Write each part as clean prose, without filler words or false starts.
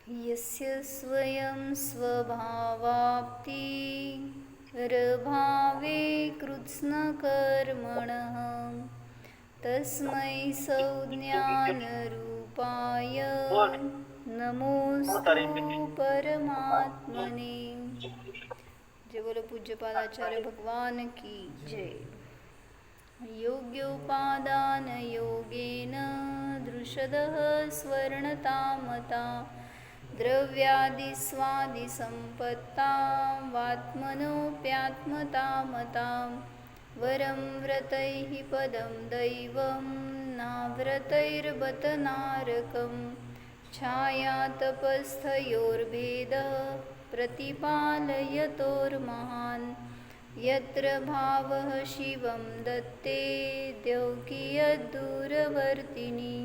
यस्य स्वयं स्वभावाप्तिरभावे कृत्स्नकर्मणः तस्मै संज्ञानरूपाय नमोस्तु परमात्मने। जय बोलो पूज्यपाद आचार्य भगवान की जय। योग्योपादान योगेन दृषदः स्वर्णतामता द्रव्यादिस्वादिसम्पत्तावात्मनोऽप्यात्मतामतां वरं व्रतैः पदं दैवं नाव्रतैर्बत नारकं छायातपस्थयोर्भेदः प्रतिपालयतोर्महान् यत्र भावः शिवं दत्ते द्यौकियद्दूरवर्तिनि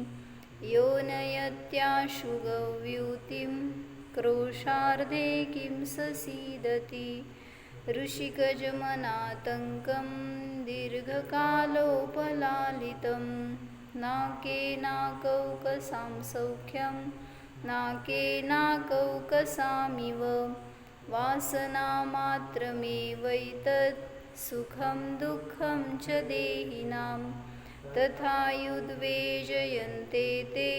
यो नयत्याशु गव्यूतिं क्रोशार्धे किं ससीदति ऋषिकजमनातङ्कं दीर्घकालोपलालितं नाकेनाकौकसां सौख्यं नाकेनाकौकसामिव वासनामात्रमेवैतत् सुखं दुःखं च देहिनां तथा युद्वेजयन्ते ते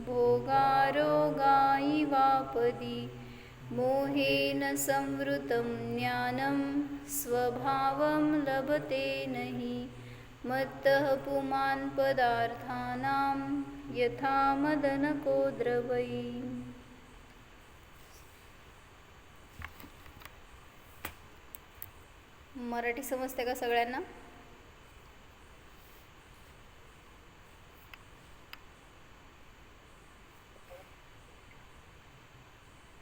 भोगारोगा इवापदि मोहेन संवृतं ज्ञानं स्वभावं लभते नहि मत्तः पुमान् पदार्थानां यथा मदनको द्रवै। मराठी समजते का सगळ्यांना?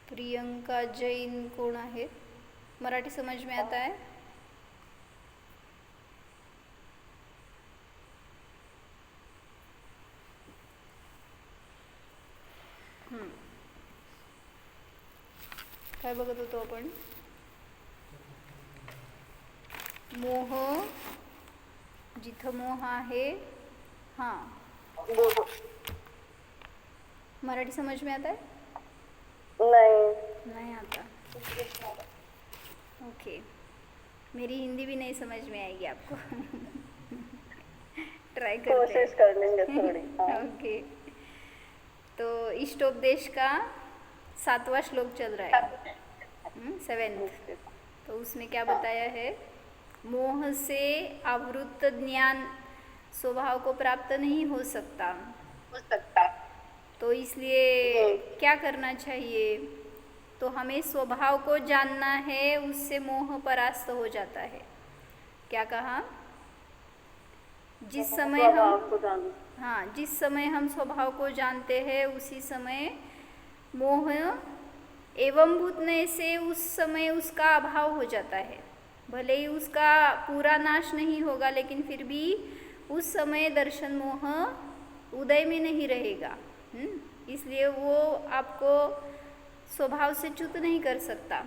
प्रियंका जैन कौन है? मराठी समझ में आता है? काय बघत होतो आपण? मोह, जिथं मोह आहे, हाँ मराठी समझ में आता है? नहीं आता। ओके, मेरी हिंदी भी नहीं समझ में आएगी आपको। ट्राई करते कोशिश कर लेंगे थोड़ी। ओके, तो इष्टोपदेश का 7वां श्लोक चल रहा है, 7th। तो उसमें क्या बताया है? मोह से आवृत्त ज्ञान स्वभाव को प्राप्त नहीं हो सकता, तो इसलिए क्या करना चाहिए? तो हमें स्वभाव को जानना है, उससे मोह परास्त हो जाता है। क्या कहा? जिस समय हम स्वभाव को जानते हैं उसी समय मोह एवं भूतने से उस समय उसका अभाव हो जाता है। भले ही उसका पूरा नाश नहीं होगा, लेकिन फिर भी उस समय दर्शन मोह उदय में नहीं रहेगा। इसलिए वो आपको स्वभाव से च्युत नहीं कर सकता।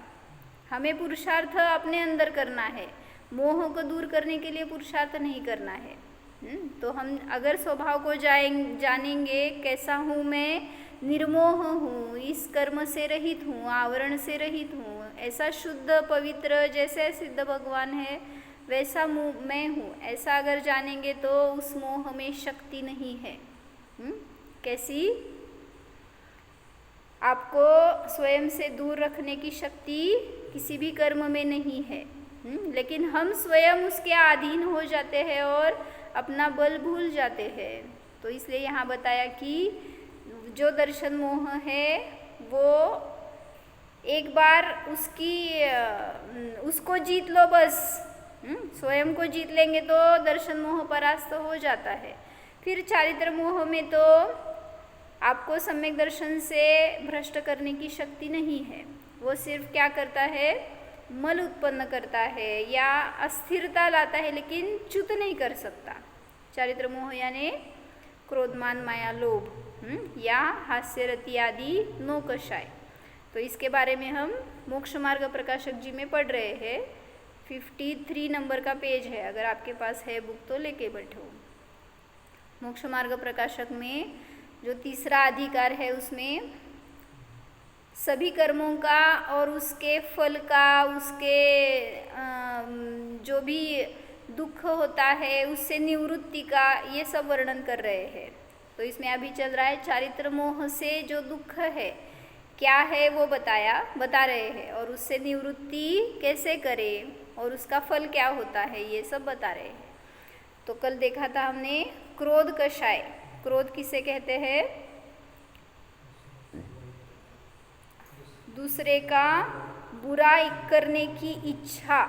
हमें पुरुषार्थ अपने अंदर करना है, मोह को दूर करने के लिए पुरुषार्थ नहीं करना है। तो हम अगर स्वभाव को जानेंगे, कैसा हूँ मैं, निर्मोह हूँ, इस कर्म से रहित हूँ, आवरण से रहित हूँ, ऐसा शुद्ध पवित्र जैसे सिद्ध भगवान है वैसा मैं हूँ, ऐसा अगर जानेंगे तो उस मोह में शक्ति नहीं है। कैसी? आपको स्वयं से दूर रखने की शक्ति किसी भी कर्म में नहीं है, लेकिन हम स्वयं उसके अधीन हो जाते हैं और अपना बल भूल जाते हैं। तो इसलिए यहाँ बताया कि जो दर्शन मोह है वो एक बार उसको जीत लो बस। स्वयं को जीत लेंगे तो दर्शन मोह परास्त हो जाता है। फिर चारित्र मोह में तो आपको सम्यक दर्शन से भ्रष्ट करने की शक्ति नहीं है। वो सिर्फ क्या करता है? मल उत्पन्न करता है या अस्थिरता लाता है, लेकिन च्युत नहीं कर सकता। चारित्र मोह यानी क्रोधमान माया लोभ या हास्यरति आदि नौकशाय। तो इसके बारे में हम मोक्ष मार्ग प्रकाशक जी में पढ़ रहे हैं। 53 नंबर का पेज है, अगर आपके पास है बुक तो लेके बैठो। मोक्ष मार्ग प्रकाशक में जो तीसरा अधिकार है उसमें सभी कर्मों का और उसके फल का, उसके जो भी दुख होता है उससे निवृत्ति का, ये सब वर्णन कर रहे हैं। तो इसमें अभी चल रहा है चारित्र मोह से जो दुख है क्या है वो बता रहे हैं, और उससे निवृत्ति कैसे करें और उसका फल क्या होता है ये सब बता रहे हैं। तो कल देखा था हमने क्रोध कषाय। क्रोध किसे कहते हैं? दूसरे का बुरा करने की इच्छा,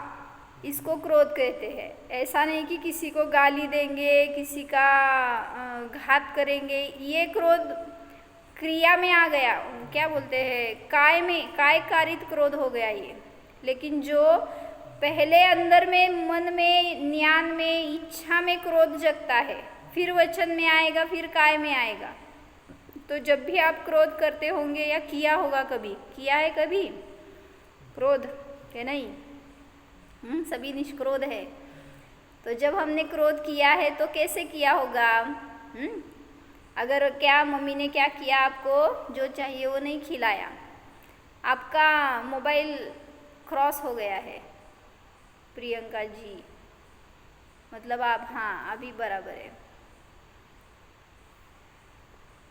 इसको क्रोध कहते हैं। ऐसा नहीं कि किसी को गाली देंगे, किसी का घात करेंगे, ये क्रोध क्रिया में आ गया, क्या बोलते हैं, काय कारित क्रोध हो गया ये। लेकिन जो पहले अंदर में, मन में, ज्ञान में, इच्छा में क्रोध जगता है, फिर वचन में आएगा, फिर काय में आएगा। तो जब भी आप क्रोध करते होंगे या किया होगा, कभी किया है कभी क्रोध है नहीं? सभी निष्क्रोध है। तो जब हमने क्रोध किया है तो कैसे किया होगा? अगर क्या मम्मी ने क्या किया, आपको जो चाहिए वो नहीं खिलाया, आपका मोबाइल क्रॉस हो गया है, प्रियंका जी, मतलब आप, हाँ अभी बराबर है।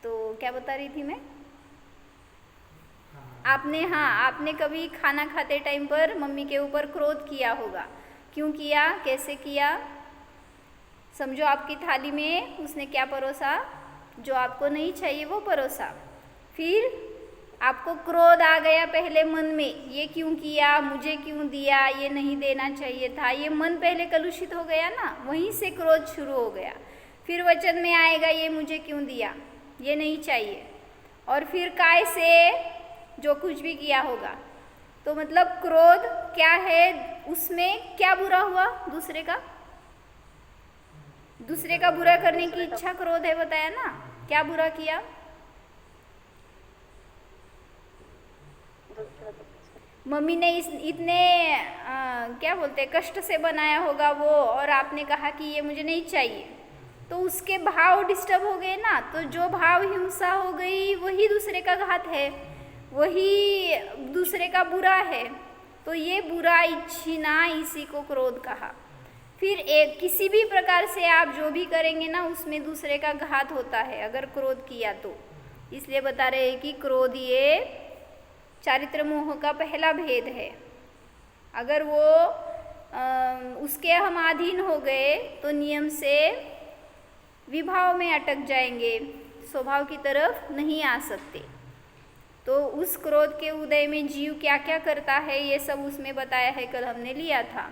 तो क्या बता रही थी मैं? आपने कभी खाना खाते टाइम पर मम्मी के ऊपर क्रोध किया होगा। क्यों किया, कैसे किया? समझो आपकी थाली में उसने क्या परोसा, जो आपको नहीं चाहिए वो परोसा, फिर आपको क्रोध आ गया पहले मन में, ये क्यों किया, मुझे क्यों दिया, ये नहीं देना चाहिए था, ये मन पहले कलुषित हो गया ना, वहीं से क्रोध शुरू हो गया। फिर वचन में आएगा, ये मुझे क्यों दिया, ये नहीं चाहिए, और फिर काय से जो कुछ भी किया होगा। तो मतलब क्रोध क्या है, उसमें क्या बुरा हुआ, दूसरे का बुरा करने की इच्छा क्रोध है, बताया ना। क्या बुरा किया? मम्मी ने इतने क्या बोलते कष्ट से बनाया होगा वो, और आपने कहा कि ये मुझे नहीं चाहिए, तो उसके भाव डिस्टर्ब हो गए ना। तो जो भाव हिंसा हो गई वही दूसरे का घात है, वही दूसरे का बुरा है। तो ये बुरा इच्छिना, इसी को क्रोध कहा। फिर एक किसी भी प्रकार से आप जो भी करेंगे ना, उसमें दूसरे का घात होता है अगर क्रोध किया तो। इसलिए बता रहे हैं कि क्रोध ये चारित्र मोह का पहला भेद है। अगर वो उसके हम अधीन हो गए तो नियम से विभाव में अटक जाएंगे, स्वभाव की तरफ नहीं आ सकते। तो उस क्रोध के उदय में जीव क्या क्या करता है ये सब उसमें बताया है, कल हमने लिया था।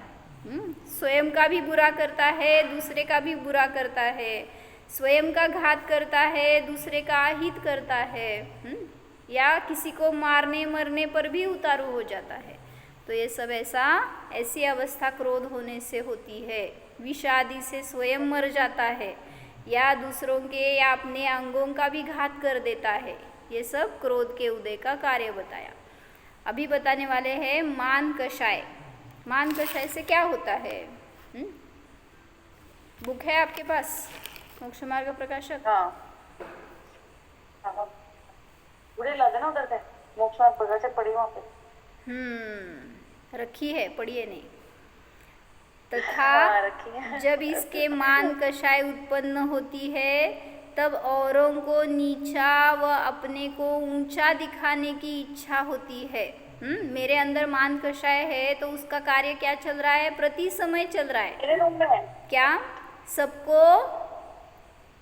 स्वयं का भी बुरा करता है, दूसरे का भी बुरा करता है, स्वयं का घात करता है, दूसरे का अहित करता है, या किसी को मारने मरने पर भी उतारू हो जाता है। तो ये सब ऐसी अवस्था क्रोध होने से होती है। विषादी से स्वयं मर जाता है, या दूसरों के या अपने अंगों का भी घात कर देता है। ये सब क्रोध के उदय का कार्य बताया। अभी बताने वाले हैं मान कषाय। मान कषाय से क्या होता है? बुक है आपके पास, मोक्ष मार्ग प्रकाशक? हाँ, बुरे लगे ना उधर से, मोक्ष मार्ग प्रकाशक पड़ी वहाँ पे। रखी है, पढ़िए नहीं। तथा हाँ, जब इसके मान कषाय उत्पन्न होती है, तब औरों को नीचा व अपने को ऊंचा दिखाने की इच्छा होती है। मेरे अंदर मान कषाय है तो उसका कार्य क्या चल रहा है? प्रति समय चल रहा है। मेरे रूम में है क्या?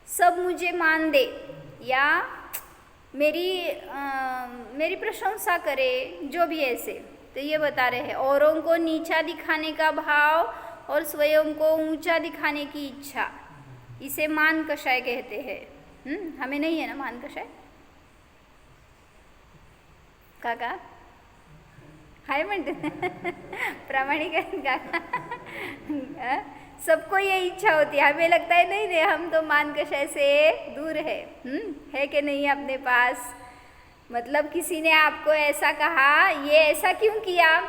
सब मुझे मान दे, या मेरी प्रशंसा करे, जो भी ऐसे। तो ये बता रहे हैं औरों को नीचा दिखाने का भाव और स्वयं को ऊंचा दिखाने की इच्छा, इसे मान कषाय कहते हैं। हमें नहीं है ना मान कषाय? काका हाय म्हणते प्रामाणिक आहे काका। सबको ये इच्छा होती है, हमें लगता है नहीं हम तो मान कषाय से दूर है कि नहीं अपने पास। मतलब किसी ने आपको ऐसा कहा, ये ऐसा क्यों किया,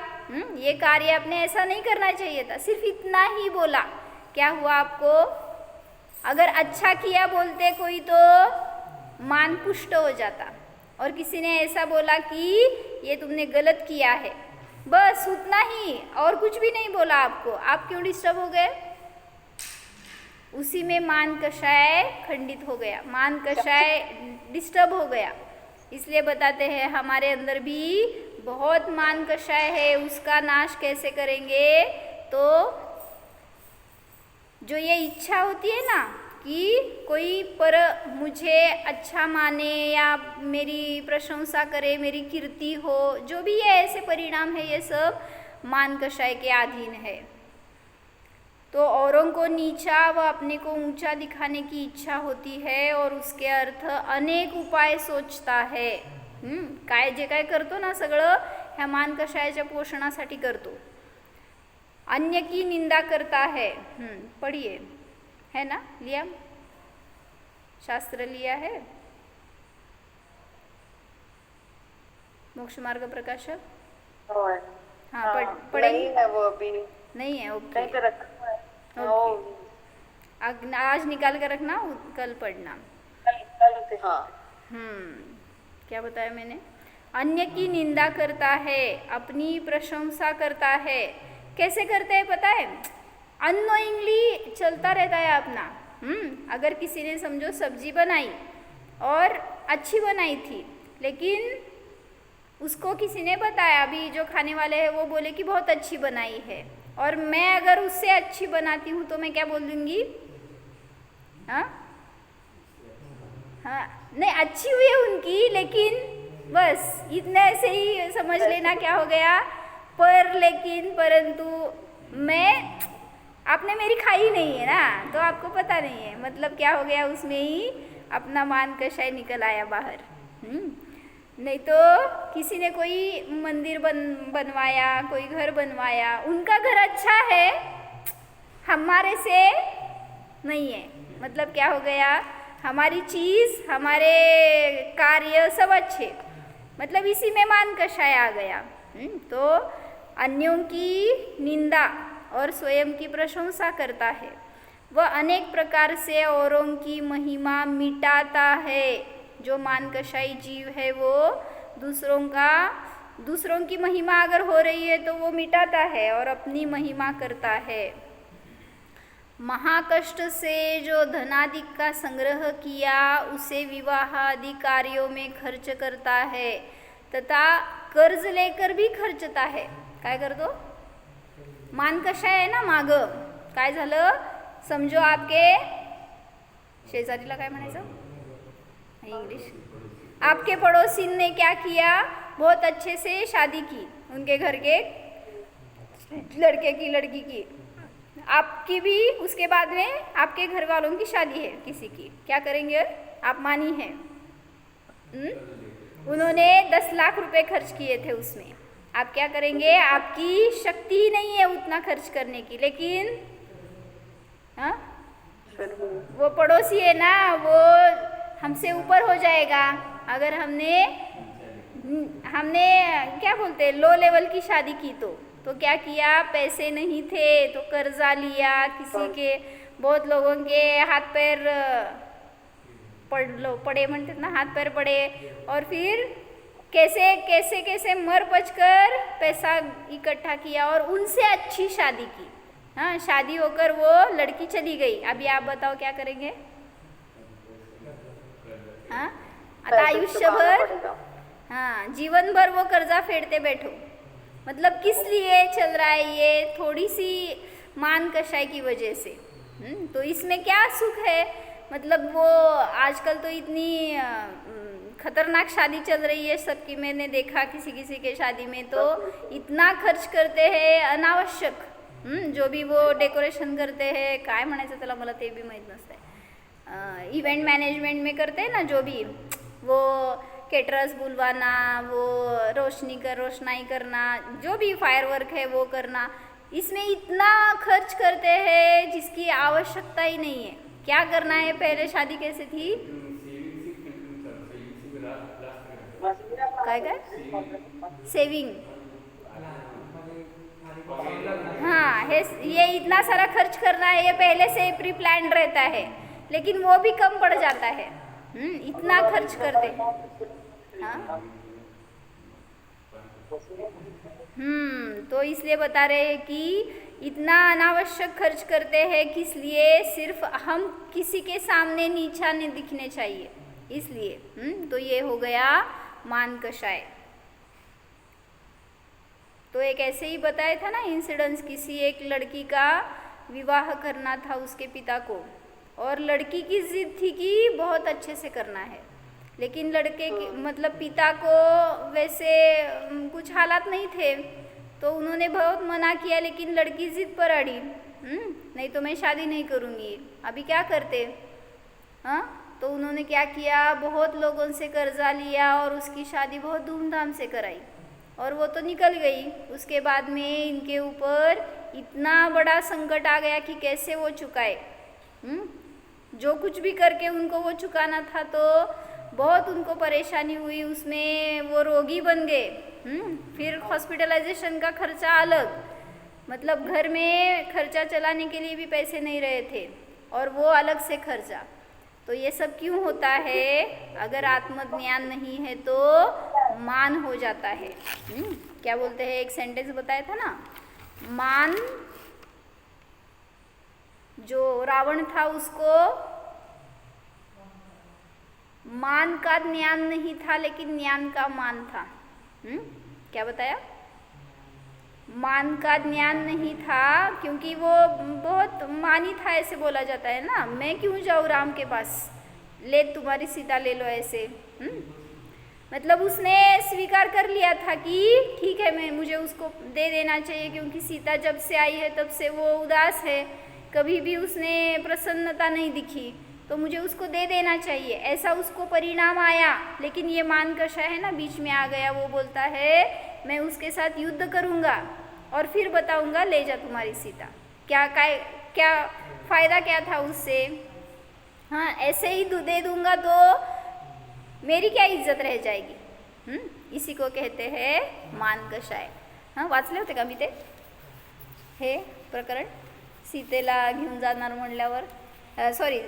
ये कार्य आपने ऐसा नहीं करना चाहिए था, सिर्फ इतना ही बोला, क्या हुआ आपको? अगर अच्छा किया बोलते कोई तो मान पुष्ट हो जाता, और किसी ने ऐसा बोला कि ये तुमने गलत किया है, बस उतना ही, और कुछ भी नहीं बोला आपको, आप क्यों डिस्टर्ब हो गए? उसी में मान कषाय खंडित हो गया, मान कषाय डिस्टर्ब हो गया। इसलिए बताते हैं हमारे अंदर भी बहुत मान कषाय है, उसका नाश कैसे करेंगे? तो जो ये इच्छा होती है ना कि कोई पर मुझे अच्छा माने या मेरी प्रशंसा करे, मेरी कीर्ति हो, जो भी ये ऐसे परिणाम है, ये सब मान कषाय के अधीन है। तो औरों को नीचा व अपने को ऊंचा दिखाने की इच्छा होती है और उसके अर्थ अनेक उपाय सोचता है। काय जे काय करतो ना सगळं ह्या मान कषायाच्या पोषणासाठी करतो। अन्य की निंदा करता है, पढ़िए, है ना, लिया, शास्त्र लिया है, मोक्ष मार्ग प्रकाशक। हाँ, पढ़ेंगे। नहीं है वो अभी, नहीं है, ओके, कहीं पे रखा हुआ है। ओके। आज निकाल कर रखना, कल पढ़ना। कल से, हाँ। क्या बताया मैंने? अन्य की निंदा करता है, अपनी प्रशंसा करता है। कैसे करते हैं पता है? अननोइंगली चलता रहता है अपना। अगर किसी ने समझो सब्जी बनाई और अच्छी बनाई थी, लेकिन उसको किसी ने बताया, अभी जो खाने वाले हैं वो बोले कि बहुत अच्छी बनाई है, और मैं अगर उससे अच्छी बनाती हूँ तो मैं क्या बोल दूँगी? हाँ, नहीं, अच्छी हुई है उनकी, लेकिन बस इतने से ही समझ लेना क्या हो गया, पर लेकिन परंतु मैं, आपने मेरी खाई नहीं है ना, तो आपको पता नहीं है, मतलब क्या हो गया, उसमें ही अपना मान कषाय निकल आया बाहर। नहीं तो किसी ने कोई मंदिर बनवाया, कोई घर बनवाया, उनका घर अच्छा है, हमारे से नहीं है, मतलब क्या हो गया, हमारी चीज़, हमारे कार्य सब अच्छे, मतलब इसी में मान कषाय आ गया। तो अन्यों की निंदा और स्वयं की प्रशंसा करता है, वह अनेक प्रकार से औरों की महिमा मिटाता है। जो मान कषाई जीव है वो दूसरों की महिमा अगर हो रही है तो वो मिटाता है और अपनी महिमा करता है। महाकष्ट से जो धनादि का संग्रह किया उसे विवाह आदि कार्यों में खर्च करता है, तथा कर्ज लेकर भी खर्चता है। काय करतो? मान कषाय आहे ना माग, काय झालं, समजो आपके शेजारीला काय म्हणायचं इंग्लिश, आपके पड़ोसी ने क्या किया, बहुत अच्छे से शादी की, उनके घर के लड़के की लड़की की, आपकी भी उसके बाद में आपके घर वालों की शादी है किसी की, क्या करेंगे आप? मानी है, उन्होंने 10 लाख रुपए खर्च किए थे उसमें, आप क्या करेंगे? आपकी शक्ति ही नहीं है उतना खर्च करने की, लेकिन हाँ, वो पड़ोसी है ना, वो हमसे ऊपर हो जाएगा। अगर हमने क्या बोलते, लो लेवल की शादी की तो क्या किया, पैसे नहीं थे तो कर्जा लिया किसी के, बहुत लोगों के हाथ पैर पड़े म्हणते ना, हाथ पैर पड़े, और फिर कैसे कैसे कैसे मर बच कर पैसा इकट्ठा किया और उनसे अच्छी शादी की। हाँ, शादी होकर वो लड़की चली गई, अभी आप बताओ क्या करेंगे? हाँ, आता आयुष्यभर, हाँ, जीवन भर वो कर्जा फेरते बैठो। मतलब किस लिए चल रहा है ये? थोड़ी सी मान कषाय की वजह से। तो इसमें क्या सुख है? मतलब वो आजकल तो इतनी खतरनाक शादी चल रही है सबकी, मैंने देखा किसी किसी के शादी में तो इतना खर्च करते हैं अनावश्यक। जो भी वो डेकोरेशन करते हैं, काय म्हणायचं त्याला, मला ते भी माहीत नसते, इवेंट मैनेजमेंट में करते हैं ना, जो भी वो केटरर्स बुलवाना, वो रोशनाई करना, जो भी फायरवर्क है वो करना, इसमें इतना खर्च करते हैं जिसकी आवश्यकता ही नहीं है। क्या करना है? पहले शादी कैसे थी? काय काय सेविंग, हाँ, ये इतना सारा खर्च करना है, ये पहले से प्री प्लान रहता है, लेकिन वो भी कम पड़ जाता है। इतना खर्च करते, हाँ तो इसलिए बता रहे हैं कि इतना अनावश्यक खर्च करते हैं किस लिए, सिर्फ हम किसी के सामने नीचा नहीं दिखने चाहिए इसलिए। तो ये हो गया मान कषाय। तो एक ऐसे ही बताया था ना इंसिडेंस, किसी एक लड़की का विवाह करना था उसके पिता को, और लड़की की जिद थी कि बहुत अच्छे से करना है, लेकिन लड़के की मतलब पिता को वैसे कुछ हालात नहीं थे, तो उन्होंने बहुत मना किया, लेकिन लड़की जिद पर अड़ी, नहीं तो मैं शादी नहीं करूँगी। अभी क्या करते? हाँ, तो उन्होंने क्या किया, बहुत लोगों से कर्जा लिया और उसकी शादी बहुत धूमधाम से कराई, और वो तो निकल गई। उसके बाद में इनके ऊपर इतना बड़ा संकट आ गया कि कैसे वो चुकाए। जो कुछ भी करके उनको वो चुकाना था, तो बहुत उनको परेशानी हुई, उसमें वो रोगी बन गए। फिर हॉस्पिटलाइजेशन का खर्चा अलग, मतलब घर में खर्चा चलाने के लिए भी पैसे नहीं रहे थे, और वो अलग से खर्चा। तो ये सब क्यों होता है? अगर आत्मज्ञान नहीं है तो मान हो जाता है। क्या बोलते हैं, एक सेंटेंस बताया था ना, मान, जो रावण था उसको मान का ज्ञान नहीं था, लेकिन ज्ञान का मान था। क्या बताया? मान का ज्ञान नहीं था, क्योंकि वो बहुत मानी था, ऐसे बोला जाता है ना, मैं क्यों जाऊँ राम के पास, ले तुम्हारी सीता ले लो, ऐसे। मतलब उसने स्वीकार कर लिया था कि ठीक है, मुझे उसको दे देना चाहिए, क्योंकि सीता जब से आई है तब से वो उदास है, कभी भी उसने प्रसन्नता नहीं दिखी, तो मुझे उसको दे देना चाहिए, ऐसा उसको परिणाम आया। लेकिन ये मान कषाय है ना, बीच में आ गया, वो बोलता है मैं उसके साथ युद्ध करूँगा और फिर बताऊँगा ले जा तुम्हारी सीता। क्या फ़ायदा क्या था उससे? हाँ, ऐसे ही दे दूँगा तो मेरी क्या इज्जत रह जाएगी। इसी को कहते हैं मान कषाय। हां, वाचले होते का मी ते हे प्रकरण? सीतेला घेऊन जाणार म्हणल्यावर, सॉरी,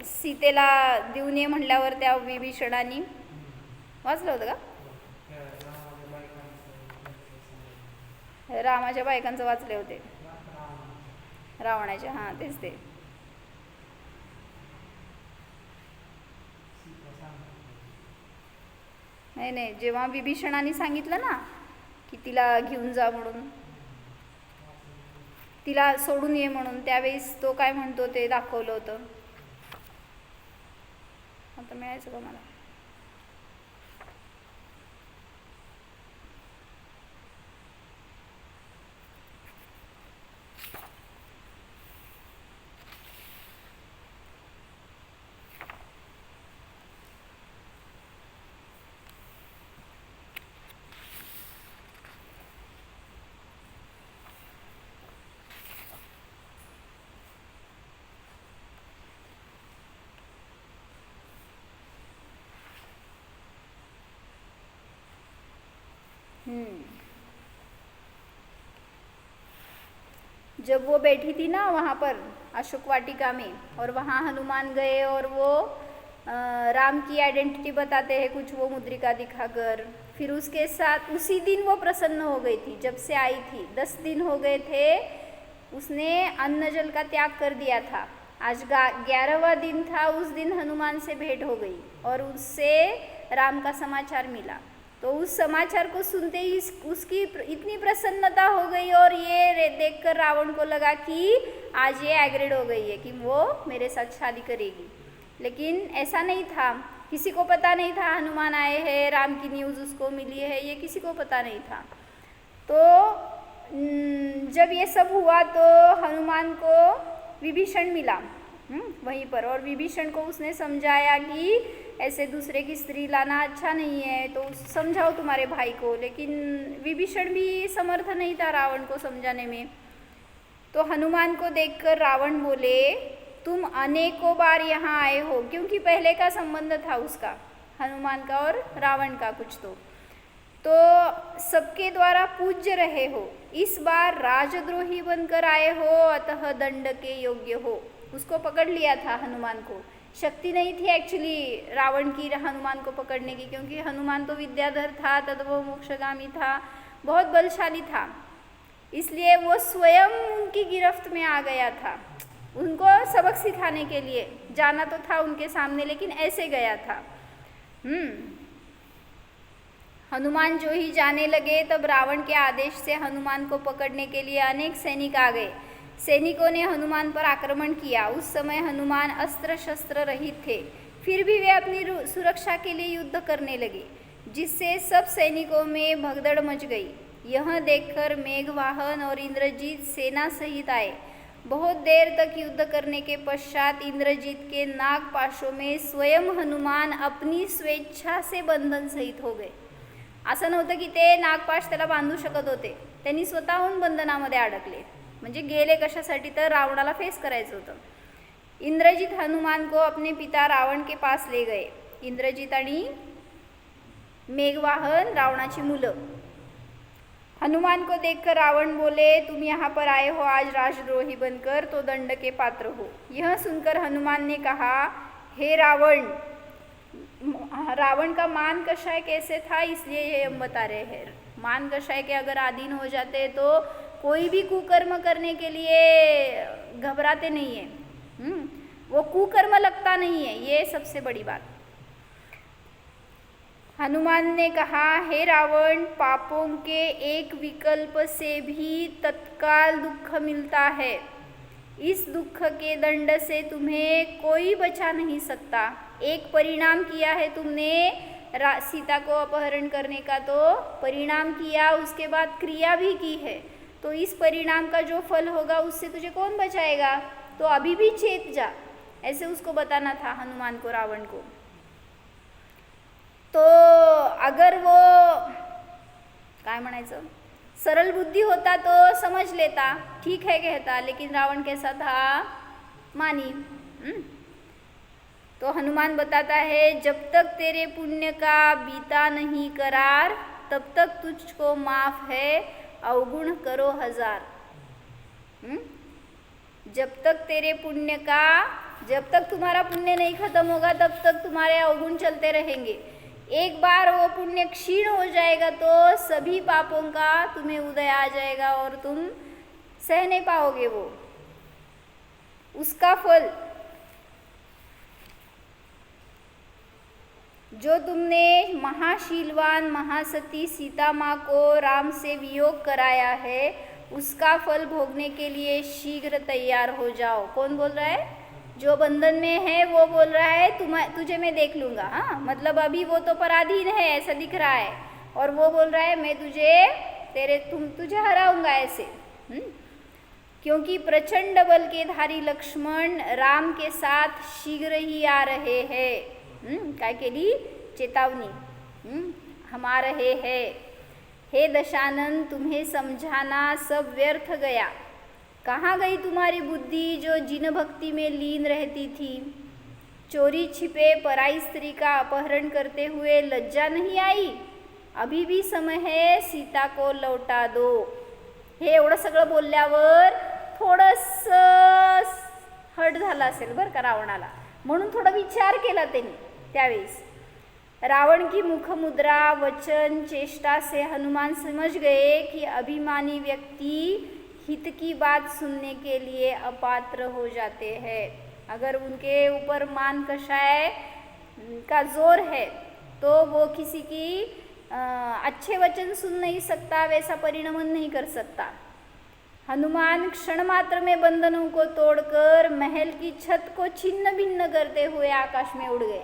सीतेला देऊन ये म्हणल्यावर त्या विभीषणाने वाचलं होतं का? रामाच्या बायकांचं वाचले होते, रावणाच्या, हां तेच ते। नाही, जेव्हा विभीषणाने सांगितलं ना की तिला घेऊन जा म्हणून, तिला सोडून ये म्हणून, त्यावेळेस तो काय म्हणतो ते दाखवलं होतं। आता मिळायचं का मला? जब वो बैठी थी ना वहाँ पर अशोक वाटिका में, और वहाँ हनुमान गए और वो राम की आइडेंटिटी बताते हैं कुछ, वो मुद्रिका दिखाकर, फिर उसके साथ उसी दिन वो प्रसन्न हो गई थी जब से आई थी। 10 दिन हो गए थे, उसने अन्न जल का त्याग कर दिया था। आज 11वां दिन था, उस दिन हनुमान से भेंट हो गई और उससे राम का समाचार मिला। तो उस समाचार को सुनते ही उसकी इतनी प्रसन्नता हो गई, और ये देखकर रावण को लगा कि आज ये एग्रीड हो गई है कि वो मेरे साथ शादी करेगी। लेकिन ऐसा नहीं था, किसी को पता नहीं था हनुमान आए हैं, राम की न्यूज़ उसको मिली है, ये किसी को पता नहीं था। तो जब ये सब हुआ तो हनुमान को विभीषण मिला वहीं पर, और विभीषण को उसने समझाया कि ऐसे दूसरे की स्त्री लाना अच्छा नहीं है, तो समझाओ तुम्हारे भाई को। लेकिन विभीषण भी समर्थ नहीं था रावण को समझाने में। तो हनुमान को देखकर रावण बोले, तुम अनेकों बार यहाँ आए हो, क्योंकि पहले का संबंध था उसका, हनुमान का और रावण का कुछ, तो सबके द्वारा पूज्य रहे हो, इस बार राजद्रोही बनकर आए हो, अतः दंड के योग्य हो। उसको पकड़ लिया था हनुमान को, शक्ति नहीं थी एक्चुअली रावण की हनुमान को पकड़ने की, क्योंकि हनुमान तो विद्याधर था, तद्भव मोक्षगामी था, बहुत बलशाली था, इसलिए वो स्वयं उनकी गिरफ्त में आ गया था। उनको सबक सिखाने के लिए जाना तो था उनके सामने, लेकिन ऐसे गया था। हनुमान जो ही जाने लगे तब रावण के आदेश से हनुमान को पकड़ने के लिए अनेक सैनिक आ गए। सैनिकों ने हनुमान पर आक्रमण किया। उस समय हनुमान अस्त्र शस्त्र रहित थे, फिर भी वे अपनी सुरक्षा के लिए युद्ध करने लगे, जिससे सब सैनिकों में भगदड़ मच गई। यह देखकर मेघवाहन और इंद्रजीत सेना सहित आए। बहुत देर तक युद्ध करने के पश्चात इंद्रजीत के नागपाशों में स्वयं हनुमान अपनी स्वेच्छा से बंधन सहित हो गए। असं नव्हतं की ते नागपाश त्याला बांधू शकत होते, त्यांनी स्वतःहून बंधनामध्ये अडकले, म्हणजे गेले कशासाठी तर रावणाला फेस करायचं होतं। इंद्रजीत हनुमान को अपने पिता रावण के पास ले गए। इंद्रजीत आणि मेघवाहन रावणाची मुलं। हनुमान को देखकर रावण बोले, तुम यहाँ पर आए हो आज राजद्रोही बनकर, तो दंड के पात्र हो। यह सुनकर हनुमान ने कहा, हे रावण, रावण का मान कषाय कैसे था, इसलिए ये हम बता रहे हैं। मान कषाय के अगर अधीन हो जाते तो कोई भी कुकर्म करने के लिए घबराते नहीं है, वो कुकर्म लगता नहीं है, ये सबसे बड़ी बात। हनुमान ने कहा, हे रावण, पापों के एक विकल्प से भी तत्काल दुख मिलता है। इस दुख के दंड से तुम्हें कोई बचा नहीं सकता। एक परिणाम किया है तुमने, सीता को अपहरण करने का तो परिणाम किया, उसके बाद क्रिया भी की है, तो इस परिणाम का जो फल होगा उससे तुझे कौन बचाएगा, तो अभी भी चेत जा, ऐसे उसको बताना था हनुमान को, रावण को। तो अगर वो काय म्हणायचं सरल बुद्धि होता तो समझ लेता, ठीक है कहता, लेकिन रावण कैसा था, मानी। तो हनुमान बताता है, जब तक तेरे पुण्य का बीता नहीं करार, तब तक तुझको माफ है, अवगुण करो हजार। जब तक तेरे पुण्य का, जब तक तुम्हारा पुण्य नहीं खत्म होगा तब तक तुम्हारे अवगुण चलते रहेंगे। एक बार वो पुण्य क्षीण हो जाएगा तो सभी पापों का तुम्हें उदय आ जाएगा और तुम सह नहीं पाओगे वो उसका फल। जो तुमने महाशीलवान महासती सीता माँ को राम से वियोग कराया है, उसका फल भोगने के लिए शीघ्र तैयार हो जाओ। कौन बोल रहा है, जो बंधन में है वो बोल रहा है तुझे मैं देख लूँगा। हाँ, मतलब अभी वो तो पराधीन है ऐसा दिख रहा है, और वो बोल रहा है मैं तुझे हराऊंगा ऐसे। क्योंकि प्रचंड बल के धारी लक्ष्मण राम के साथ शीघ्र ही आ रहे हैं। काय केली, चेतावनी, हम आ रहे हैं। हे दशानन, तुम्हें समझाना सब व्यर्थ गया। कहाँ गई तुम्हारी बुद्धि जो जिन भक्ति में लीन रहती थी। चोरी छिपे पराई स्त्री का अपहरण करते हुए लज्जा नहीं आई। अभी भी समय है, सीता को लौटा दो। हे एवढं सगळं बोलल्यावर थोडंसं हट झालं असेल बरं का रावणाला, म्हणून थोडा विचार केला त्यांनी त्यावेळेस। रावण की मुख मुद्रा, वचन, चेष्टा से हनुमान समझ गए कि अभिमानी व्यक्ति हित की बात सुनने के लिए अपात्र हो जाते हैं। अगर उनके ऊपर मान कषाय का जोर है तो वो किसी की अच्छे वचन सुन नहीं सकता, वैसा परिणमन नहीं कर सकता। हनुमान क्षण मात्र में बंधनों को तोड़कर महल की छत को छिन्न भिन्न करते हुए आकाश में उड़ गए।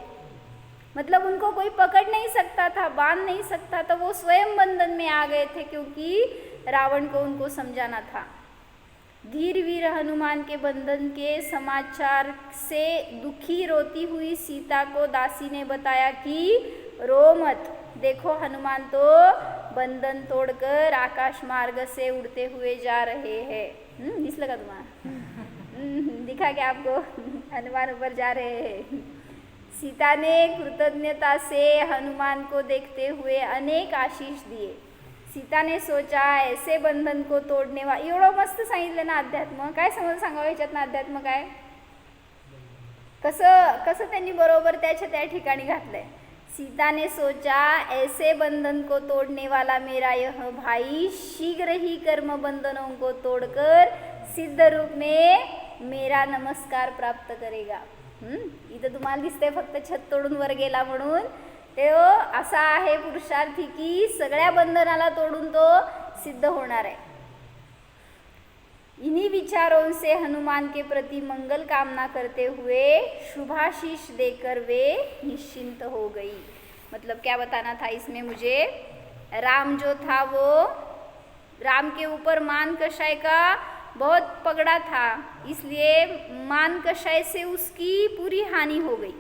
मतलब उनको कोई पकड़ नहीं सकता था, बांध नहीं सकता था, वो स्वयं बंधन में आ गए थे, क्योंकि रावण को उनको समझाना था। धीर वीर हनुमान के बंधन के समाचार से दुखी रोती हुई सीता को दासी ने बताया कि रो मत, देखो हनुमान तो बंधन तोड़कर आकाश मार्ग से उड़ते हुए जा रहे हैं। दिसलं का तुम्हाला, दिखा क्या आपको, हनुमान ऊपर जा रहे हैं। सीता ने कृतज्ञता से हनुमान को देखते हुए अनेक आशीष दिए। सीता ने सोचा ऐसे बंधन को तोड़ने एवढं मस्त सांगितलं ना अध्यात्म, काय समज सांगावं याच्यात ना अध्यात्म काय, कसं कसं त्यांनी बरोबर त्याच्या त्या ठिकाणी घातलंय. सीता ने सोचा ऐसे बंधन को तोड़ने वाला मेरा यह भाई शीघ्र ही कर्म बंधनों को तोड़कर सिद्ध रूप में मेरा नमस्कार प्राप्त करेगा. इथं तुम्हाला दिसतंय फक्त छत तोडून वर गेला म्हणून. तो असा आहे पुरुषार्थी की सगळ्या बंधनाला तोडून तो सिद्ध होणार आहे. इन्हीं विचारों से हनुमान के प्रति मंगल कामना करते हुए शुभाशीष देकर वे निश्चिंत हो गई. मतलब क्या बताना था इसमें मुझे, राम जो था वो, राम के ऊपर मान कषाय का बहुत पगड़ा था, इसलिए मान कषाय से उसकी पूरी हानि हो गई.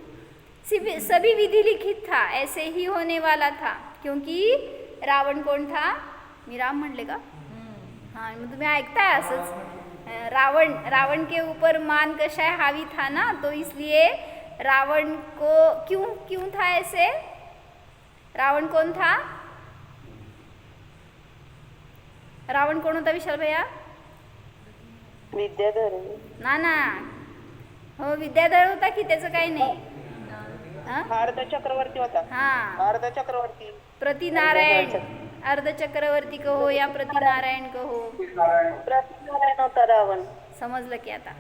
सभी विधि लिखित था, ऐसे ही होने वाला था. क्योंकि रावण कोण था, मी राम म्हणले का, हाँ तुम्हें ऐकताय असंच. रावण के ऊपर मान कषाय हावी था ना, तो इसलिए रावण को क्यों था ऐसे. रावण कौन था, रावण कौन होता विशाल भैया. विद्याधर ना हो, विद्याधर होता की त्याचं काही नाही. अर्ध चक्रवर्ती होता. हाँ, अर्ध चक्रवर्ती, प्रतिनारायण, अर्ध चक्रवर्ती कहो या प्रतिनारायण कहो, प्रतिनारायण होता रावण. समजलं की आता,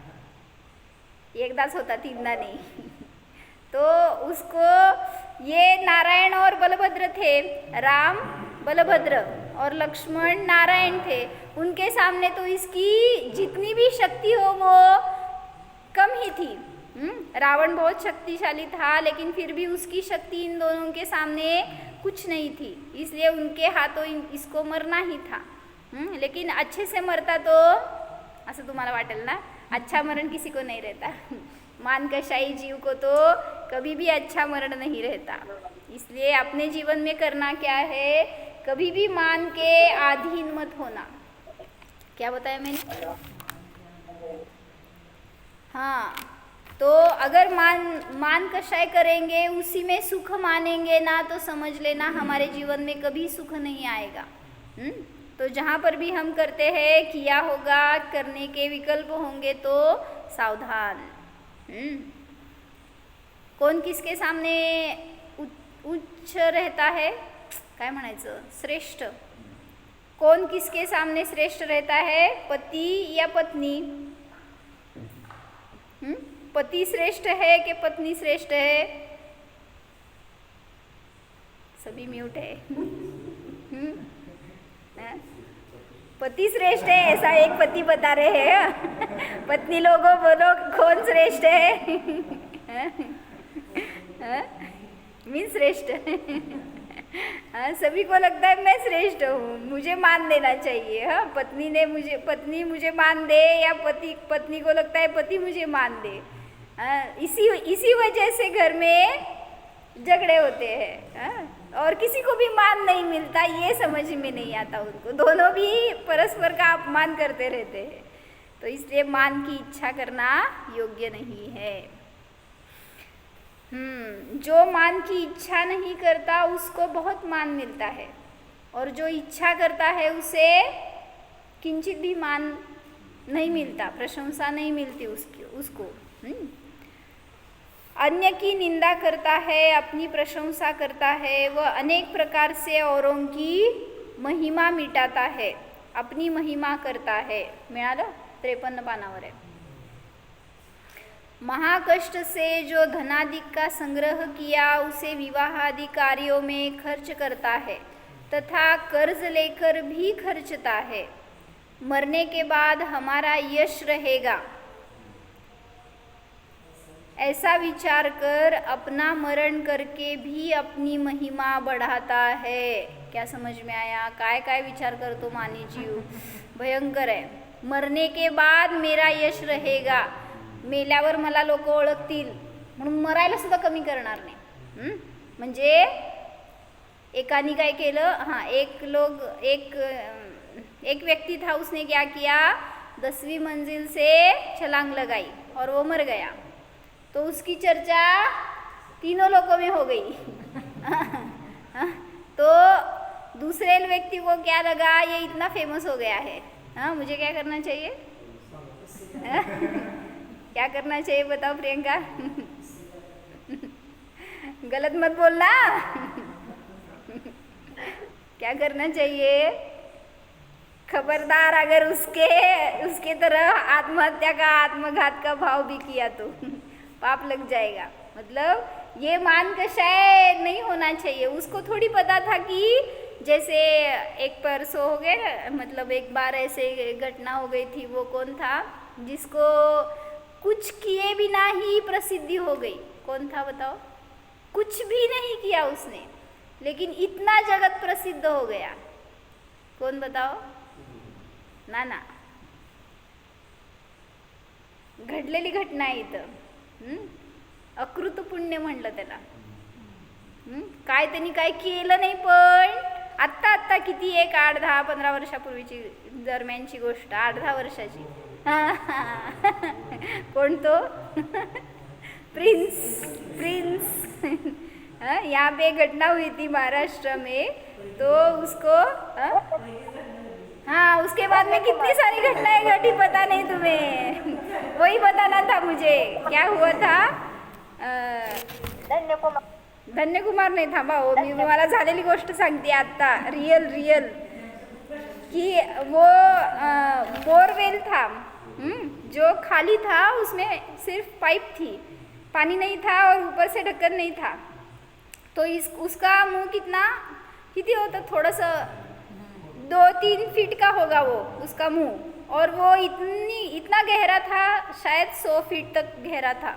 एकदाच होता, तीनदा नहीं. तो उसको ये नारायण और बलभद्र थे, राम बलभद्र और लक्ष्मण नारायण थे. उनके सामने तो इसकी जितनी भी शक्ति हो वो कम ही थी. रावण बहुत शक्तिशाली था, लेकिन फिर भी उसकी शक्ति इन दोनों के सामने कुछ नहीं थी. इसलिए उनके हाथों इसको मरना ही था. लेकिन अच्छे से मरता तो, असं तुम्हाला वाटेल ना, अच्छा मरण किसी को नहीं रहता. मान कषाई जीव को तो कभी भी अच्छा मरण नहीं रहता. इसलिए अपने जीवन में करना क्या है, कभी भी मान के अधीन मत होना. क्या बताया मैंने, हाँ. तो अगर मान कषाय करेंगे, उसी में सुख मानेंगे ना, तो समझ लेना हमारे जीवन में कभी सुख नहीं आएगा. तो जहाँ पर भी हम करते हैं, किया होगा, करने के विकल्प होंगे, तो सावधान. कोण किसके सामने उच्च रहता है, काय म्हणायचं, श्रेष्ठ. कोण किसके सामने श्रेष्ठ रहता है, पति या पत्नी. पति श्रेष्ठ है कि पत्नी श्रेष्ठ है, सभी म्यूट है. पति श्रेष्ठ है ऐसा एक पति बता रहे हैं. पत्नी लोगों बोलो कौन श्रेष्ठ है. मैं श्रेष्ठ. सभी को लगता है मैं श्रेष्ठ हूँ, मुझे मान देना चाहिए. हाँ, पत्नी मुझे मान दे, या पत्नी को लगता है पति मुझे मान दे. इसी वजह से घर में झगड़े होते हैं. और किसी को भी मान नहीं मिलता, ये समझ में नहीं आता उनको. दोनों भी परस्पर का अपमान करते रहते हैं. तो इसलिए मान की इच्छा करना योग्य नहीं है. जो मान की इच्छा नहीं करता उसको बहुत मान मिलता है, और जो इच्छा करता है उसे किंचित भी मान नहीं मिलता, प्रशंसा नहीं मिलती उसको. अन्य की निंदा करता है, अपनी प्रशंसा करता है, वह अनेक प्रकार से औरों की महिमा मिटाता है, अपनी महिमा करता है. मिळालं, 53 पानावर आहे. महाकष्ट से जो धनादिक का संग्रह किया उसे विवाह आदि कार्यों में खर्च करता है, तथा कर्ज लेकर भी खर्चता है. मरने के बाद हमारा यश रहेगा ऐसा विचार कर अपना मरण करके भी अपनी महिमा बढ़ाता है. क्या समझ में आया, काय काय विचार करतो मानी जीव, भयंकर आहे. मरने के बाद मेरा यश रहेगा, मेल्यावर मला लोक ओळखतील म्हणून मरायला सुद्धा कमी करणार नाही. म्हणजे एकाने काय केलं, हाँ एक व्यक्ति था, उसने क्या किया, 10वीं मंजिल से छलांग लगाई और वो मर गया. तो उसकी चर्चा तीनों लोगों में हो गई. तो दूसरे व्यक्ति को क्या लगा, ये इतना फेमस हो गया है, हाँ मुझे क्या करना चाहिए. क्या करना चाहिए बताओ प्रियंका. गलत मत बोलना। क्या करना चाहिए? खबरदार अगर उसके तरह आत्महत्या का आत्मघात का भाव भी किया तो पाप लग जाएगा। मतलब ये मान का शायद नहीं होना चाहिए। उसको थोड़ी पता था कि जैसे एक परसों हो गए ना, मतलब एक बार ऐसे घटना हो गई थी। वो कौन था जिसको कुछ किए बिना ही प्रसिद्धि हो गई? कौन था बताओ? कुछ भी नहीं किया उसने, लेकिन इतना जगत प्रसिद्ध हो गया। कौन बताओ? ना घडलेली घटना आहे इथं। अकृत पुण्य म्हणलं त्याला। काय त्यांनी काय केलं नाही, पण आत्ता किती एक 8-10-15 वर्षापूर्वीची दरम्यानची गोष्ट, 8-10 वर्षाची। कौन तो? प्रिंस। यहाँ पे घटना हुई थी महाराष्ट्र में, तो उसको हाँ, उसके बाद में कितनी सारी घटनाएं घटी पता नहीं तुम्हें? वही बताना था मुझे। क्या हुआ था? धन्य कुमार नाही, थांबा हो, मी तुम्हाला झालेली गोष्ट सांगते आता, रियल कि वो बोरवेल था, जो खाली था, उसमें सिर्फ पाइप थी, पानी नहीं था और ऊपर से ढक्कन नहीं था। तो उसका मुंह कितनी होता, थोड़ा सा 2-3 फीट का होगा वो उसका मुंह, और वो इतना गहरा था, शायद 100 फीट तक गहरा था।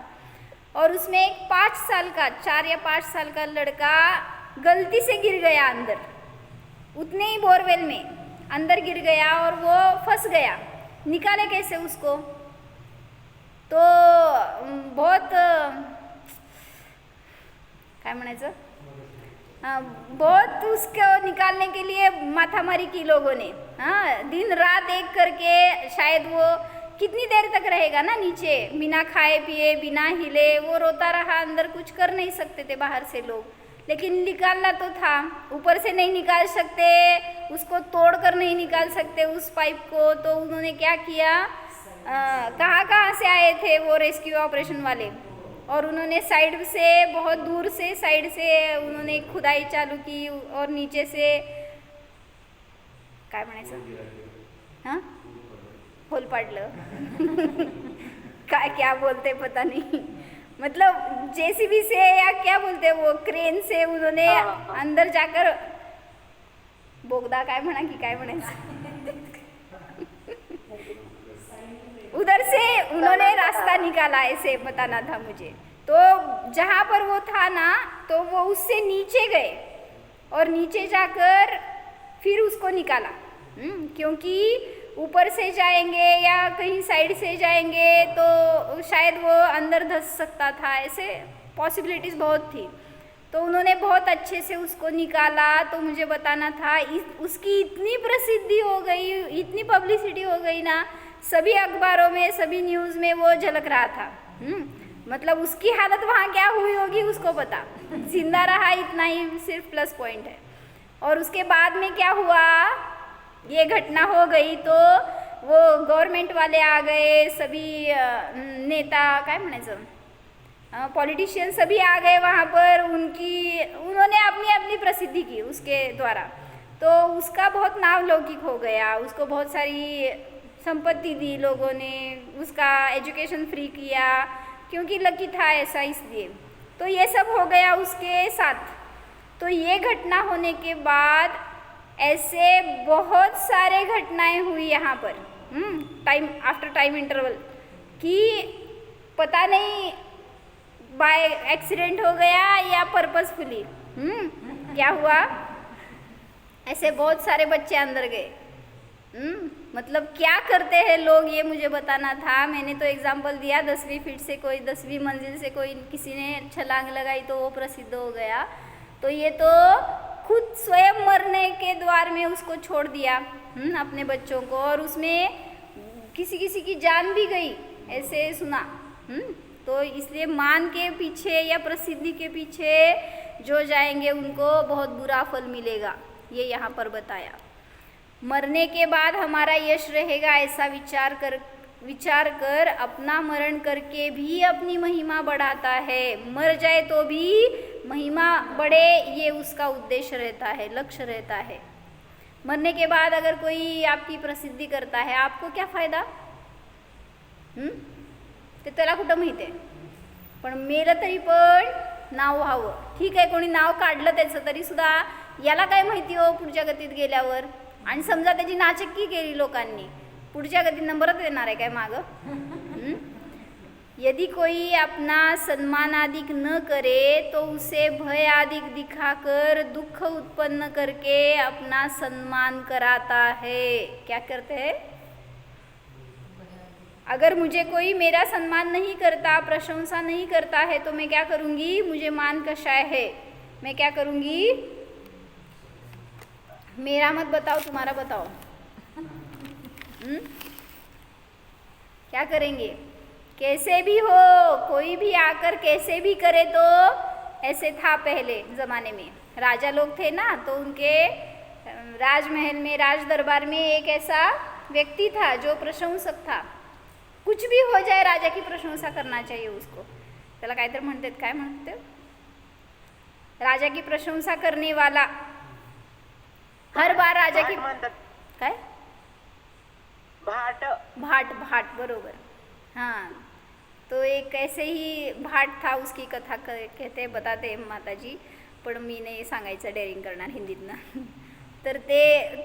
और उसमें एक 4 या 5 साल का लड़का गलती से गिर गया अंदर, उतने ही बोरवेल में अंदर गिर गया और वो फंस गया। निकाले कैसे उसको? तो बहुत काय म्हणायचं, बहुत उसको निकालने के लिए माथामारी की लोगों ने। हाँ, दिन रात एक करके, शायद वो कितनी देर तक रहेगा ना नीचे, बिना खाए पिए, बिना हिले, वो रोता रहा। अंदर कुछ कर नहीं सकते थे बाहर से लोग, लेकिन निकालना तो था। ऊपर से नहीं निकाल सकते, उसको तोड़ कर नहीं निकाल सकते उस पाइप को। तो उन्होंने क्या किया, कहाँ से आए थे वो रेस्क्यू ऑपरेशन वाले, और उन्होंने साइड से, बहुत दूर से साइड से उन्होंने खुदाई चालू की, और नीचे से काय म्हणायचं, हाँ, होल पाडलं। क्या बोलते पता नहीं, मतलब जेसीबी से या क्या बोलते वो, क्रेन से उन्होंने अंदर जाकर बोगदा काय म्हणा की काय म्हणायचं, उधर से उन्होंने रास्ता निकाला, ऐसे बताना था मुझे। तो जहाँ पर वो था ना, तो वो उससे नीचे गए और नीचे जाकर फिर उसको निकाला, क्योंकि ऊपर से जाएंगे या कहीं साइड से जाएंगे तो शायद वो अंदर धंस सकता था, ऐसे पॉसिबिलिटीज़ बहुत थी। तो उन्होंने बहुत अच्छे से उसको निकाला। तो मुझे बताना था, उसकी इतनी प्रसिद्धि हो गई, इतनी पब्लिसिटी हो गई ना, सभी अखबारों में, सभी न्यूज़ में वो झलक रहा था। मतलब उसकी हालत वहाँ क्या हुई होगी उसको पता, जिंदा रहा, इतना ही सिर्फ प्लस पॉइंट है। और उसके बाद में क्या हुआ, ये घटना हो गई तो वो गवर्नमेंट वाले आ गए, सभी नेता काय म्हणायचं, पॉलिटिशियन सभी आ गए वहाँ पर। उन्होंने अपनी प्रसिद्धि की उसके द्वारा, तो उसका बहुत नाम लौकिक हो गया। उसको बहुत सारी संपत्ति दी लोगों ने, उसका एजुकेशन फ्री किया, क्योंकि लकी था ऐसा, इसलिए। तो ये सब हो गया उसके साथ। तो ये घटना होने के बाद ऐसे बहुत सारे घटनाएं हुई यहाँ पर, टाइम आफ्टर टाइम इंटरवल, कि पता नहीं बाय एक्सीडेंट हो गया या पर्पसफुली क्या हुआ, ऐसे बहुत सारे बच्चे अंदर गए। मतलब क्या करते हैं लोग, ये मुझे बताना था। मैंने तो एग्जाम्पल दिया, 10वीं फीट से कोई, 10वीं मंजिल से कोई किसी ने छलांग लगाई तो वो प्रसिद्ध हो गया। तो ये तो खुद स्वयं मरने के द्वार में उसको छोड़ दिया अपने बच्चों को, और उसमें किसी की जान भी गई, ऐसे सुना। तो इसलिए मान के पीछे या प्रसिद्धि के पीछे जो जाएंगे उनको बहुत बुरा फल मिलेगा, ये यहाँ पर बताया। मरने के बाद हमारा यश रहेगा, ऐसा विचार कर अपना मरण करके भी अपनी महिमा बढ़ाता है। मर जाए तो भी महिमा बढ़े, ये उसका उद्देश्य रहता है, लक्ष्य रहता है। मरने के बाद अगर कोई आपकी प्रसिद्धी करता है, आपको क्या फायदा? ते त्याला कुठं माहिती आहे. पण मेलं तरी पण नाव व्हावं. ठीक आहे, कोणी नाव काढलं त्याचं तरी सुद्धा याला काय माहिती हो पुढच्या गतीत गेल्यावर. आणि समजा त्याची नाचक्की केली लोकांनी, पुढच्या गतीत नंबरच येणार आहे काय मागं? यदि कोई अपना सम्मान अधिक न करे तो उसे भय अधिक दिखाकर दुख उत्पन्न करके अपना सम्मान कराता है. क्या करते हैं? अगर मुझे कोई मेरा सम्मान नहीं करता, प्रशंसा नहीं करता है, तो मैं क्या करूँगी? मुझे मान कषाय है, मैं क्या करूँगी? मेरा मत बताओ, तुम्हारा बताओ. क्या करेंगे? कैसे भी हो, कोई भी आकर कैसे भी करे, तो ऐसे था पहले ज़माने में. राजा लोग थे ना, तो उनके राजमहल में, राज दरबार में एक ऐसा व्यक्ति था जो प्रशंसक था. कुछ भी हो जाए राजा की प्रशंसा करना चाहिए उसको. त्याला काहीतरी म्हणतात, काय म्हणते? राजा की प्रशंसा करने वाला हर बार राजा की काय? भाट. भाट, भाट, बरोबर. हाँ, तो एक ऐसे ही भाट था, उसकी कथा कहते बताते माताजी, पण मी नाही सांगायचं, डेअरिंग करणार हिंदीतनं. तर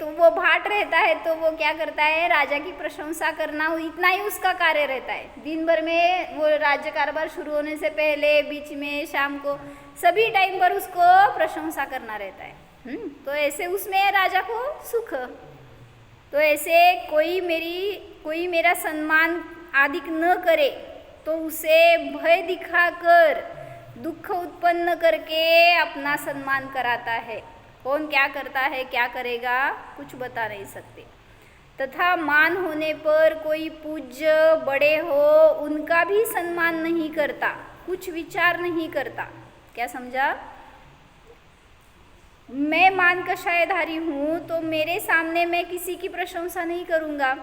तो वो भाट रहता है, तो वो क्या करता है? राजा की प्रशंसा करना, इतना ही उसका कार्य रहता है. दिन भर में वो राज्य कारोबार शुरू होने से पहले, बीच में, शाम को, सभी टाइम पर उसको प्रशंसा करना रहता है. तो ऐसे उसमें राजा को सुख. तो ऐसे कोई मेरा सम्मान अधिक न करे तो उसे भय दिखाकर दुख उत्पन्न करके अपना सम्मान कराता है. कौन क्या करता है, क्या करेगा, कुछ बता नहीं सकते. तथा मान होने पर कोई पूज्य बड़े हो, उनका भी सम्मान नहीं करता, कुछ विचार नहीं करता. क्या समझा? मैं मान कषायधारी हूँ, तो मेरे सामने मैं किसी की प्रशंसा नहीं करूँगा,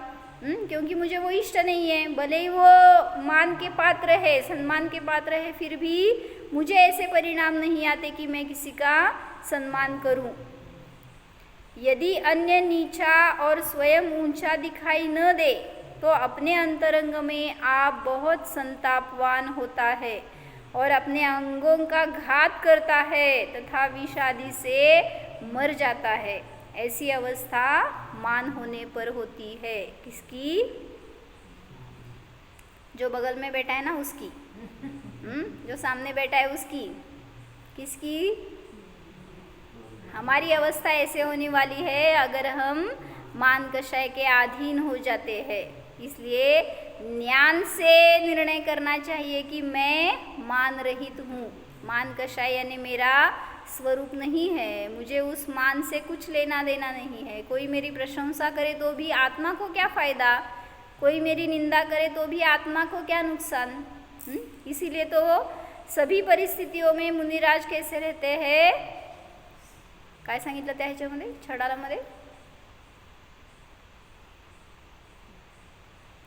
क्योंकि मुझे वो इष्ट नहीं है. भले ही वो मान के पात्र है, सम्मान के पात्र है, फिर भी मुझे ऐसे परिणाम नहीं आते कि मैं किसी का सम्मान करूं. यदि अन्य नीचा और स्वयं ऊंचा दिखाई न दे, तो अपने अंतरंग में आप बहुत संतापवान होता है और अपने अंगों का घात करता है तथा विषादी से मर जाता है. ऐसी अवस्था मान होने पर होती है. किसकी? जो बगल में बैठा है ना उसकी, जो सामने बैठा है उसकी. किसकी? हमारी अवस्था ऐसे होने वाली है अगर हम मान कषाय के अधीन हो जाते हैं. इसलिए ज्ञान से निर्णय करना चाहिए कि मैं मान रहित हूँ. मान कषाय यानी मेरा स्वरूप नहीं है, मुझे उस मान से कुछ लेना देना नहीं है. कोई मेरी प्रशंसा करे तो भी आत्मा को क्या फ़ायदा, कोई मेरी निंदा करे तो भी आत्मा को क्या नुकसान. इसीलिए तो सभी परिस्थितियों में मुनिराज कैसे रहते हैं? काय सांगितलं त्या ह्याच्यामध्ये छडालामध्ये?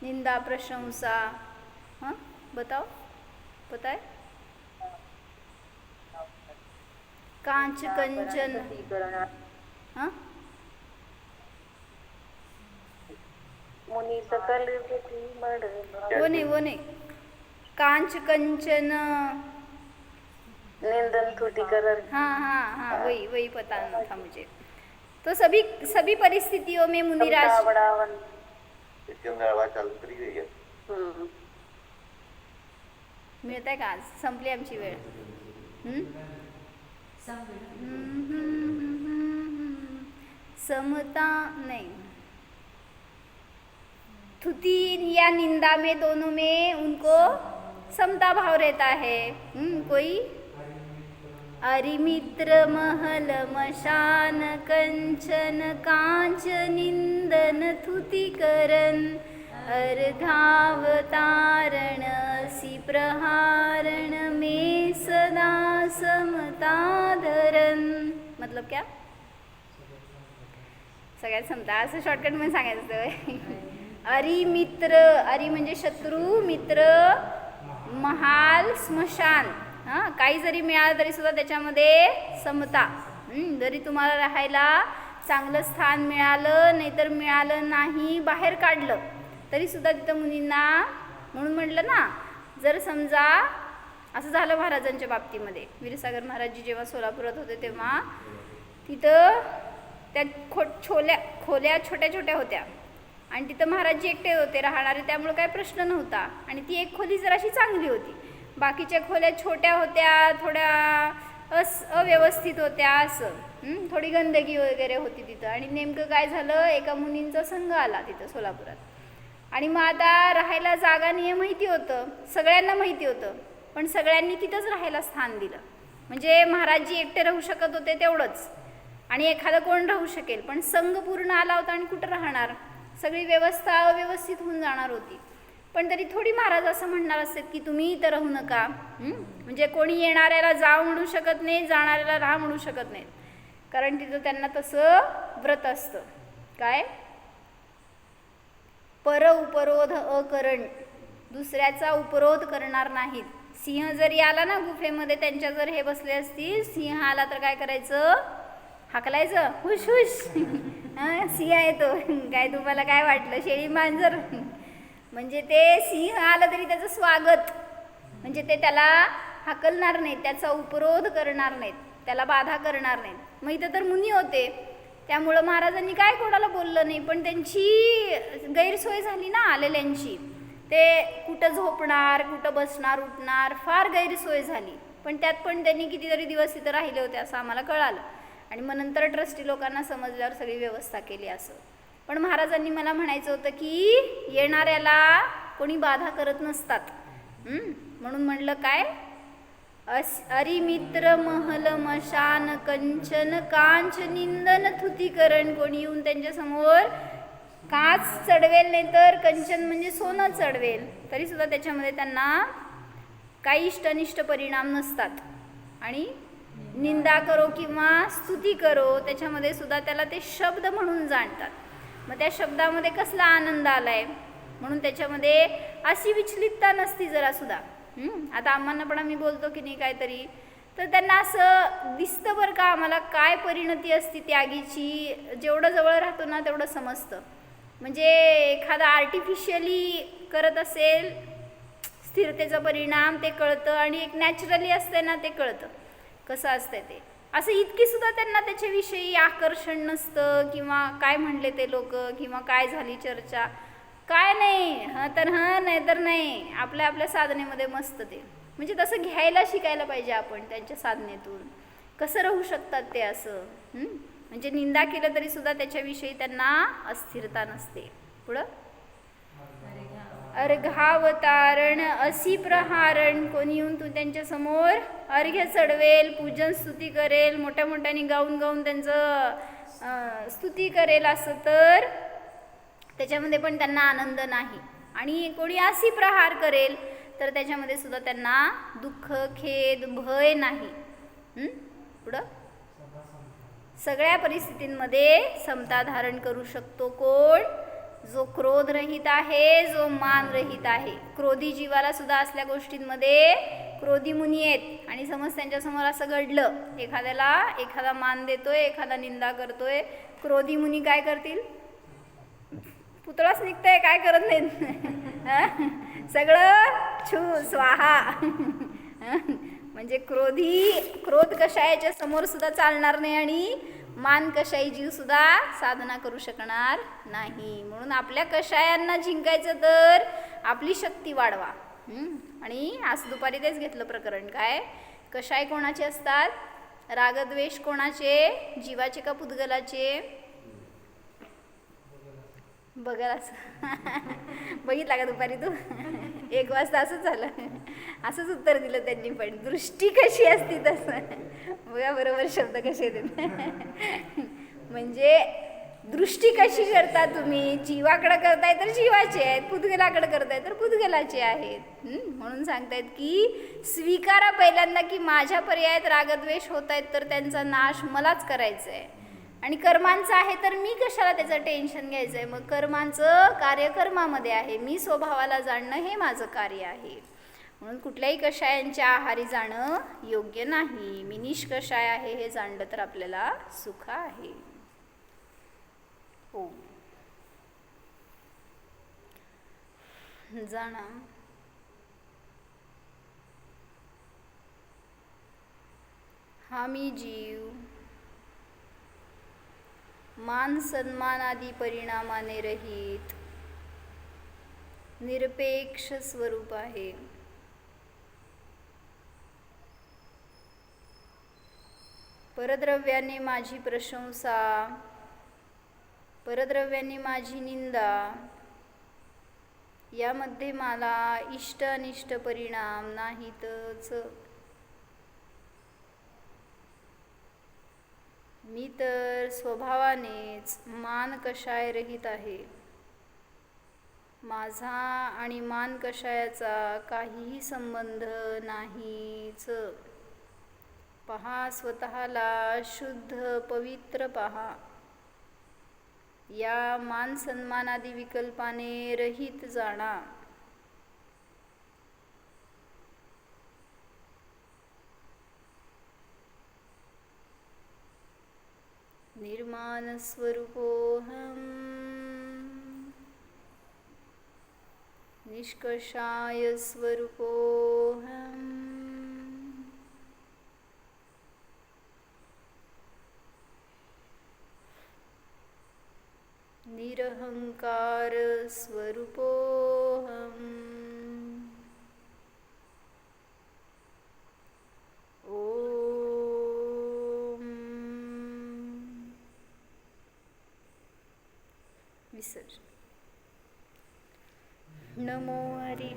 निंदा, प्रशंसा. हाँ, बताओ, पता है? कांच कंचन. हाँ, मुनी सकल वो नहीं. कांच कंचन, निंदन तुटीकरण. हाँ, वही पता था मुझे. तो सभी परिस्थितियों में मुनिराज मिळतंय का? आज संपली आमची वेळ. समता नहीं, स्तुति या निंदा में दोनों में उनको समता भाव रहता है. कोई अरिमित्र महल मशान कंचन कांच निंदन थुतिकरण अर्धावतारण सी प्रहारण में सदा समता धरण. मतलब क्या? सगळ्यात समता असं शॉर्टकटमध्ये सांगायचं. अरिमित्र, अरि म्हणजे शत्रू, मित्र, महाल, स्मशान हां, काही जरी मिळालं तरी सुद्धा त्याच्यामध्ये समता. जरी तुम्हाला राहायला चांगलं स्थान मिळालं नाही तर मिळालं नाही, बाहेर काढलं तरी सुद्धा तिथं मुनींना, म्हणून म्हटलं ना, जर समजा असं झालं महाराजांच्या बाबतीमध्ये, वीरसागर महाराजजी जेव्हा सोलापुरात होते तेव्हा तिथं त्या खोल्या छोट्या छोट्या होत्या आणि तिथं महाराजजी एकटे होते राहणारे, त्यामुळे काही प्रश्न नव्हता. आणि ती एक खोली जराशी चांगली होती, बाकीच्या खोल्या छोट्या होत्या, थोड्या अव्यवस्थित होत्या, असं थोडी गंदगी वगैरे होती तिथं. आणि नेमकं काय झालं, एका मुनींचा संघ आला तिथं सोलापुरात. आणि मग आता राहायला जागा नाही माहिती होतं, सगळ्यांना माहिती होतं, पण सगळ्यांनी तिथंच राहायला स्थान दिलं. म्हणजे महाराजजी एकटे राहू शकत होते तेवढंच, आणि एखादं कोण राहू शकेल, पण संघ पूर्ण आला होता आणि कुठं राहणार, सगळी व्यवस्था अव्यवस्थित होऊन जाणार होती. पण तरी थोडी महाराज असं म्हणणार असतात की तुम्ही इथं राहू नका. म्हणजे कोणी येणाऱ्याला जाव म्हणू शकत नाही, जाणाऱ्याला राहा म्हणू शकत नाहीत, कारण तिथं त्यांना तसं व्रत असतं. काय, पर उपरोध अकरण, दुसऱ्याचा उपरोध करणार नाहीत. सिंह जरी आला ना गुफेमध्ये, त्यांच्या जर हे बसले असतील, सिंह आला तर काय करायचं, हाकलायचं, हुश हुश. सिंह येतो, काय तुम्हाला काय वाटलं, शेळी मांजर. म्हणजे ते सिंह आलं तरी त्याचं स्वागत, म्हणजे ते त्याला हाकलणार नाहीत, त्याचा उपरोध करणार नाहीत, त्याला बाधा करणार नाहीत. मग इथं तर मुनी होते, त्यामुळं महाराजांनी काय कोणाला बोललं नाही, पण त्यांची गैरसोय झाली ना आलेल्यांची. ते कुठं झोपणार, कुठं बसणार, उठणार, फार गैरसोय झाली. पण त्यात पण त्यांनी कितीतरी दिवस तिथं राहिले होते असं आम्हाला कळालं. आणि मग नंतर ट्रस्टी लोकांना समजल्यावर सगळी व्यवस्था केली असं. पण महाराजांनी मला म्हणायचं होतं की येणाऱ्याला कोणी बाधा करत नसतात. म्हणून म्हणलं काय, अरिमित्र महल मशान कंचन कांच निंदन थुतीकरण. कोणी येऊन त्यांच्यासमोर काच चढवेल नाही तर कंचन म्हणजे सोनं चढवेल तरी सुद्धा त्याच्यामध्ये त्यांना काही इष्टनिष्ट परिणाम नसतात. आणि निंदा करो किंवा स्तुती करो त्याच्यामध्ये सुद्धा त्याला ते शब्द म्हणून जाणतात. मग त्या शब्दामध्ये कसला आनंद आलाय म्हणून त्याच्यामध्ये अशी विचलितता नसती जरा सुद्धा. आता आम्हाला पण आम्ही बोलतो की नाही काहीतरी, तर त्यांना असं दिसतं बरं का आम्हाला काय परिणती असती त्यागीची. जेवढं जवळ राहतो ना तेवढं समजतं. म्हणजे एखादा आर्टिफिशियली करत असेल स्थिरतेचा परिणाम ते कळतं, आणि एक नॅचरली असते ना ते कळतं कसं असतं ते. असं इतकी सुद्धा त्यांना त्याच्याविषयी आकर्षण नसतं, किंवा काय म्हणले ते लोक, किंवा काय झाली चर्चा, काय नाही. हां तर हां, नाही तर नाही. आपल्या आपल्या साधनेमध्ये मस्त ते. म्हणजे तसं घ्यायला शिकायला पाहिजे आपण त्यांच्या साधनेतून, कसं राहू शकतात ते असं. म्हणजे निंदा केलं तरी सुद्धा त्याच्याविषयी त्यांना अस्थिरता नसते. पुढं, अर्घावतारण असी प्रहारण. कोणी येऊन तू त्यांच्यासमोर अर्घ्य चढवेल, पूजन स्तुती करेल, मोठ्या मोठ्याने गाऊन गाऊन त्यांचं स्तुती करेल असं, तर त्याच्यामध्ये पण त्यांना आनंद नाही. आणि कोणी असी प्रहार करेल तर त्याच्यामध्ये सुद्धा त्यांना दुःख, खेद, भय नाही. पुढं, सगळ्या परिस्थितींमध्ये समता धारण करू शकतो कोण, जो क्रोध रहित आहे, जो मान रहित आहे. क्रोधी जीवाला सुद्धा असल्या गोष्टींमध्ये क्रोधी मुनी आहेत, आणि समज त्यांच्यासमोर असं घडलं, एखादा मान देतोय, एखादा निंदा करतोय, क्रोधी मुनी काय करतील, पुतळाच निघतंय, काय करत नाहीत, सगळं छू स्वाहा. म्हणजे क्रोध कशायाच्या समोर सुद्धा चालणार नाही, आणि मान कशाई जीव सुद्धा साधना करू शकणार नाही. म्हणून आपल्या कषायांना जिंकायचं तर आपली शक्ती वाढवा. आणि आज दुपारी तेच घेतलं प्रकरण. काय, कषाय कोणाचे असतात, रागद्वेष कोणाचे, जीवाचे का पुद्गलाचे. बघा असं बघितला का दुपारी तू 1 वाजता असंच झालं, असंच उत्तर दिलं त्यांनी. पण दृष्टी कशी असती तसं बघा, बरोबर शब्द कसे देत. म्हणजे दृष्टी कशी करता तुम्ही, जीवाकडं करताय तर जीवाचे आहेत, पुद्गलाकडं करताय तर पुद्गलाचे आहेत. म्हणून सांगतायत की स्वीकारा पहिल्यांदा की माझ्या पर्यायात रागद्वेष होत आहेत तर त्यांचा नाश मलाच करायचा आहे. आणि कर्मांचं आहे तर मी कशाला त्याचं टेन्शन घ्यायचं आहे. मग कर्मांचं कार्य कर्मामध्ये आहे, मी स्वभावाला जाणणं हे माझं कार्य आहे. म्हणून कुठल्याही कषायांच्या आहारी जाणं योग्य नाही. मी निष्कषाय आहे हे जाणलं तर आपल्याला सुख आहे. हो जाणा. हा मी जीव मान सन्मानादी परिणामाने रहित निरपेक्ष स्वरूप आहे. परद्रव्याने माझी प्रशंसा, परद्रव्याने माझी निंदा यामध्ये मला इष्ट अनिष्ट परिणाम नाहीतच. मी तर स्वभावानेच मान कषाय रहित आहे. माझा आणि मान कषायाचा काहीही संबंध नाहीच. पहा, स्वतःला शुद्ध पवित्र पहा. या मान सन्मानादी विकल्पाने रहित जाणा. निर्माण स्वरूपोऽहम् निष्कषाय स्वरूपोऽहम् निरहंकार स्वरूपोऽहम्. ओम विसर्जन. नमो हरि.